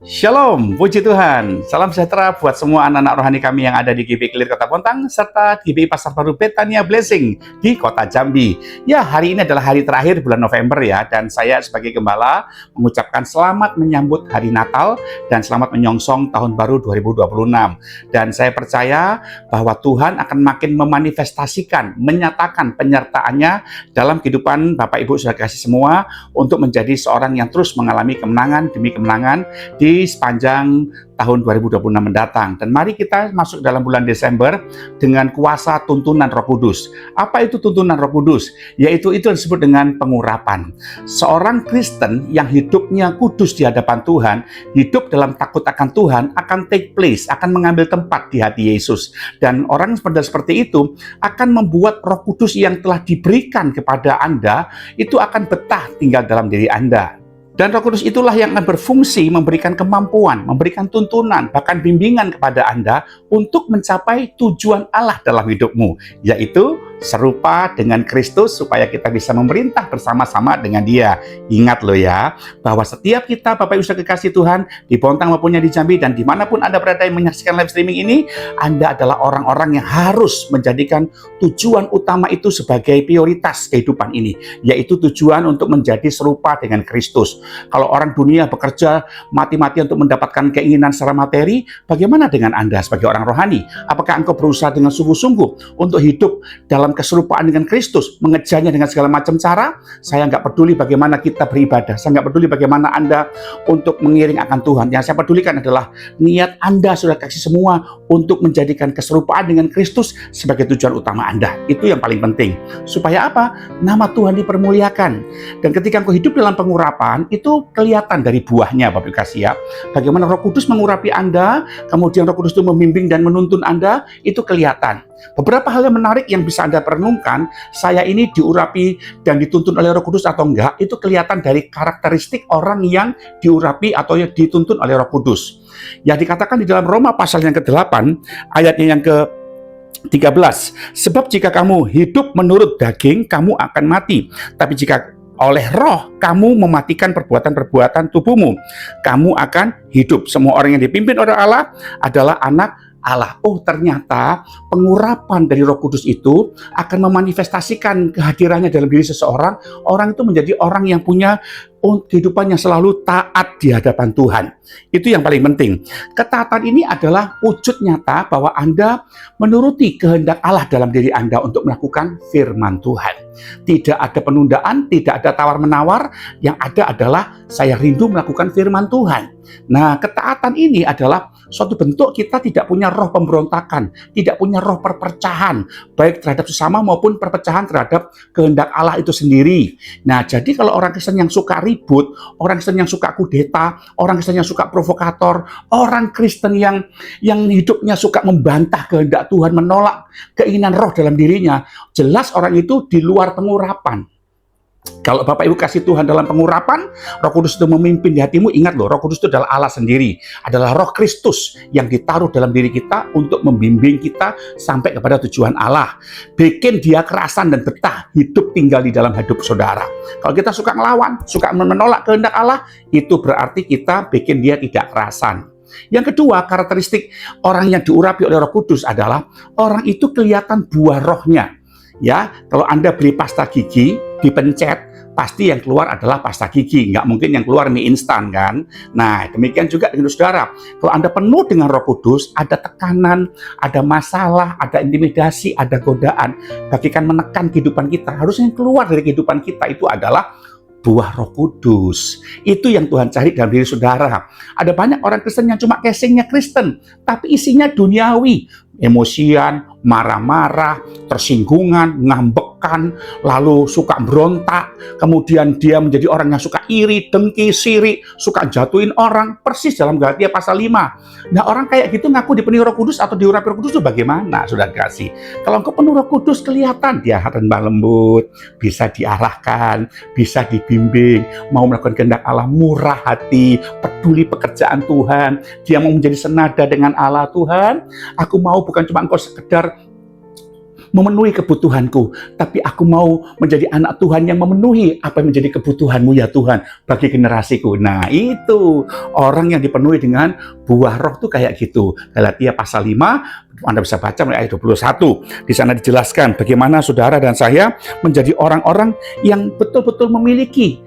Shalom, puji Tuhan. Salam sejahtera buat semua anak-anak rohani kami yang ada di GBI Clear Kota Bontang, serta GBI Pasar Baru Betania Blessing di Kota Jambi. Ya, hari ini adalah hari terakhir bulan November ya, dan saya sebagai gembala mengucapkan selamat menyambut hari Natal dan selamat menyongsong tahun baru 2026. Dan saya percaya bahwa Tuhan akan makin memanifestasikan, menyatakan penyertaannya dalam kehidupan Bapak Ibu Saudara kasih semua untuk menjadi seorang yang terus mengalami kemenangan demi kemenangan di sepanjang tahun 2026 mendatang. Dan mari kita masuk dalam bulan Desember dengan kuasa tuntunan Roh Kudus. Apa itu tuntunan Roh Kudus? Yaitu itu yang disebut dengan pengurapan. Seorang Kristen yang hidupnya kudus di hadapan Tuhan, hidup dalam takut akan Tuhan, akan take place, akan mengambil tempat di hati Yesus. Dan orang seperti itu akan membuat Roh Kudus yang telah diberikan kepada Anda itu akan betah tinggal dalam diri Anda. Dan Roh Kudus itulah yang akan berfungsi memberikan kemampuan, memberikan tuntunan, bahkan bimbingan kepada Anda untuk mencapai tujuan Allah dalam hidupmu, yaitu serupa dengan Kristus supaya kita bisa memerintah bersama-sama dengan Dia. Ingat loh ya, bahwa setiap kita Bapak Ibu Saudara kekasih Tuhan di Bontang maupun di Jambi dan dimanapun Anda berada yang menyaksikan live streaming ini, Anda adalah orang-orang yang harus menjadikan tujuan utama itu sebagai prioritas kehidupan ini, yaitu tujuan untuk menjadi serupa dengan Kristus. Kalau orang dunia bekerja mati-matian untuk mendapatkan keinginan secara materi, bagaimana dengan Anda sebagai orang rohani? Apakah engkau berusaha dengan sungguh-sungguh untuk hidup dalam keserupaan dengan Kristus, mengejarnya dengan segala macam cara? Saya nggak peduli bagaimana kita beribadah, saya nggak peduli bagaimana Anda untuk mengiring akan Tuhan. Yang saya pedulikan adalah niat Anda, saudara kasih semua, untuk menjadikan keserupaan dengan Kristus sebagai tujuan utama Anda. Itu yang paling penting. Supaya apa? Nama Tuhan dipermuliakan. Dan ketika engkau hidup dalam pengurapan, itu kelihatan dari buahnya, Bapak Ibu kasih ya. Bagaimana Roh Kudus mengurapi Anda, kemudian Roh Kudus itu membimbing dan menuntun Anda, itu kelihatan. Beberapa hal yang menarik yang bisa Anda perenungkan, saya ini diurapi dan dituntun oleh Roh Kudus atau enggak, itu kelihatan dari karakteristik orang yang diurapi atau yang dituntun oleh Roh Kudus. Yang dikatakan di dalam Roma pasal yang ke-8, ayatnya yang ke-13, sebab jika kamu hidup menurut daging, kamu akan mati. Tapi jika oleh roh kamu mematikan perbuatan-perbuatan tubuhmu, kamu akan hidup. Semua orang yang dipimpin oleh Allah adalah anak Allah. Oh, ternyata pengurapan dari Roh Kudus itu akan memanifestasikan kehadirannya dalam diri seseorang. Orang itu menjadi orang yang punya kehidupan yang selalu taat di hadapan Tuhan. Itu yang paling penting. Ketaatan ini adalah wujud nyata bahwa Anda menuruti kehendak Allah dalam diri Anda untuk melakukan firman Tuhan. Tidak ada penundaan, tidak ada tawar-menawar. Yang ada adalah saya rindu melakukan firman Tuhan. Nah, ketaatan ini adalah suatu bentuk kita tidak punya roh pemberontakan, tidak punya roh perpecahan, baik terhadap sesama maupun perpecahan terhadap kehendak Allah itu sendiri. Nah, jadi kalau orang Kristen yang suka ribut, orang Kristen yang suka kudeta, orang Kristen yang suka provokator, orang Kristen yang hidupnya suka membantah kehendak Tuhan, menolak keinginan roh dalam dirinya, jelas orang itu di luar pengurapan. Kalau Bapak Ibu kasih Tuhan dalam pengurapan, Roh Kudus itu memimpin di hatimu, ingat loh, Roh Kudus itu adalah Allah sendiri, adalah Roh Kristus yang ditaruh dalam diri kita untuk membimbing kita sampai kepada tujuan Allah. Bikin dia kerasan dan betah hidup tinggal di dalam hidup saudara. Kalau kita suka ngelawan, suka menolak kehendak Allah, itu berarti kita bikin dia tidak kerasan. Yang kedua, karakteristik orang yang diurapi oleh Roh Kudus adalah orang itu kelihatan buah rohnya. Ya, kalau Anda beli pasta gigi, dipencet, pasti yang keluar adalah pasta gigi. Nggak mungkin yang keluar mie instan kan? Nah, demikian juga dengan saudara. Kalau Anda penuh dengan Roh Kudus, ada tekanan, ada masalah, ada intimidasi, ada godaan, bagikan menekan kehidupan kita. Harusnya yang keluar dari kehidupan kita itu adalah buah Roh Kudus. Itu yang Tuhan cari dalam diri saudara. Ada banyak orang Kristen yang cuma casingnya Kristen, tapi isinya duniawi. Emosian, marah-marah, tersinggungan, ngambekan, lalu suka berontak, kemudian dia menjadi orang yang suka iri, dengki, sirik, suka jatuhin orang, persis dalam Galatia pasal 5. Nah, orang kayak gitu ngaku dipenuhi Roh Kudus atau diurapi Roh Kudus itu bagaimana, saudara kasih? Kalau engkau penuh Roh Kudus, kelihatan dia rendah lembut, bisa diarahkan, bisa dibimbing, mau melakukan kehendak Allah, murah hati, peduli pekerjaan Tuhan, dia mau menjadi senada dengan Allah. Tuhan, aku mau bukan cuma engkau sekedar memenuhi kebutuhanku, tapi aku mau menjadi anak Tuhan yang memenuhi apa yang menjadi kebutuhanmu ya Tuhan bagi generasiku. Nah itu orang yang dipenuhi dengan buah roh tuh kayak gitu. Galatia pasal 5, Anda bisa baca mulai ayat 21. Di sana dijelaskan bagaimana saudara dan saya menjadi orang-orang yang betul-betul memiliki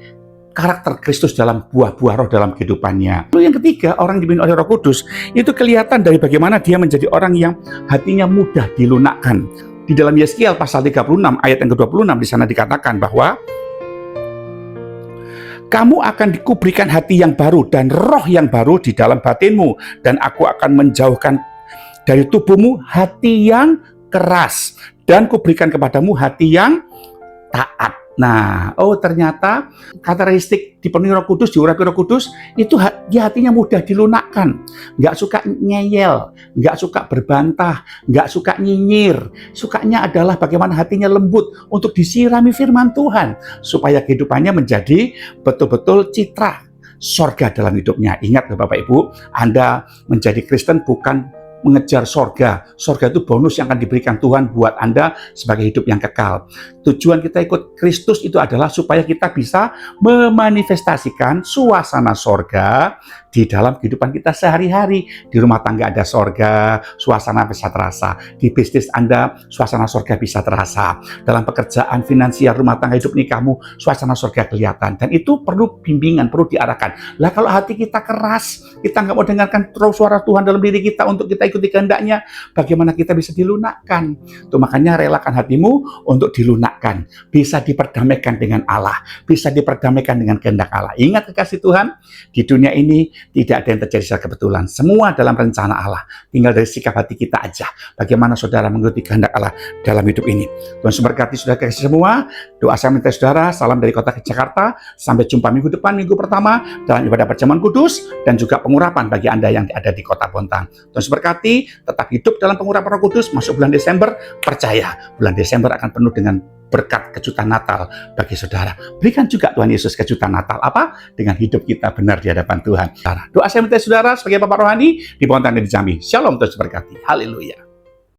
karakter Kristus dalam buah-buah roh dalam kehidupannya. Lalu yang ketiga, orang dipimpin oleh Roh Kudus, itu kelihatan dari bagaimana dia menjadi orang yang hatinya mudah dilunakkan. Di dalam Yeskiel pasal 36 ayat yang ke-26 di sana dikatakan bahwa kamu akan dikuberikan hati yang baru dan roh yang baru di dalam batinmu, dan aku akan menjauhkan dari tubuhmu hati yang keras dan kuberikan kepadamu hati yang taat. Nah, ternyata karakteristik dipenuhi Roh Kudus, diurapi Roh Kudus, itu dia hatinya mudah dilunakkan. Nggak suka ngeyel, nggak suka berbantah, nggak suka nyinyir. Sukanya adalah bagaimana hatinya lembut untuk disirami firman Tuhan, supaya kehidupannya menjadi betul-betul citra sorga dalam hidupnya. Ingat Bapak Ibu, Anda menjadi Kristen bukan mengejar sorga. Sorga itu bonus yang akan diberikan Tuhan buat Anda sebagai hidup yang kekal. Tujuan kita ikut Kristus itu adalah supaya kita bisa memanifestasikan suasana sorga di dalam kehidupan kita sehari-hari. Di rumah tangga ada sorga, suasana bisa terasa. Di bisnis Anda, suasana sorga bisa terasa. Dalam pekerjaan, finansial, rumah tangga, hidup nikahmu, suasana sorga kelihatan. Dan itu perlu bimbingan, perlu diarahkan. Lah kalau hati kita keras, kita nggak mau dengarkan terus suara Tuhan dalam diri kita untuk kita ikuti kehendaknya, bagaimana kita bisa dilunakkan? Tuh makanya relakan hatimu untuk dilunakkan. Bisa diperdamaikan dengan Allah, bisa diperdamaikan dengan kehendak Allah. Ingat kekasih Tuhan, di dunia ini tidak ada yang terjadi secara kebetulan. Semua dalam rencana Allah. Tinggal dari sikap hati kita aja. Bagaimana saudara mengikuti kehendak Allah dalam hidup ini. Tuhan memberkati saudara kasih semua. Doa saya minta saudara, salam dari kota Jakarta. Sampai jumpa minggu depan, minggu pertama, dalam ibadah perjamuan kudus, dan juga pengurapan bagi Anda yang ada di kota Bontang. Tuhan memberkati, tetap hidup dalam pengurapan Roh Kudus. Masuk bulan Desember, percaya bulan Desember akan penuh dengan berkat kejutan Natal bagi saudara. Berikan juga Tuhan Yesus kejutan Natal. Apa? Dengan hidup kita benar di hadapan Tuhan. Doa saya minta saudara sebagai Bapak Rohani di Bontang dan di Jambi. Shalom, Tuhan berkati. Haleluya.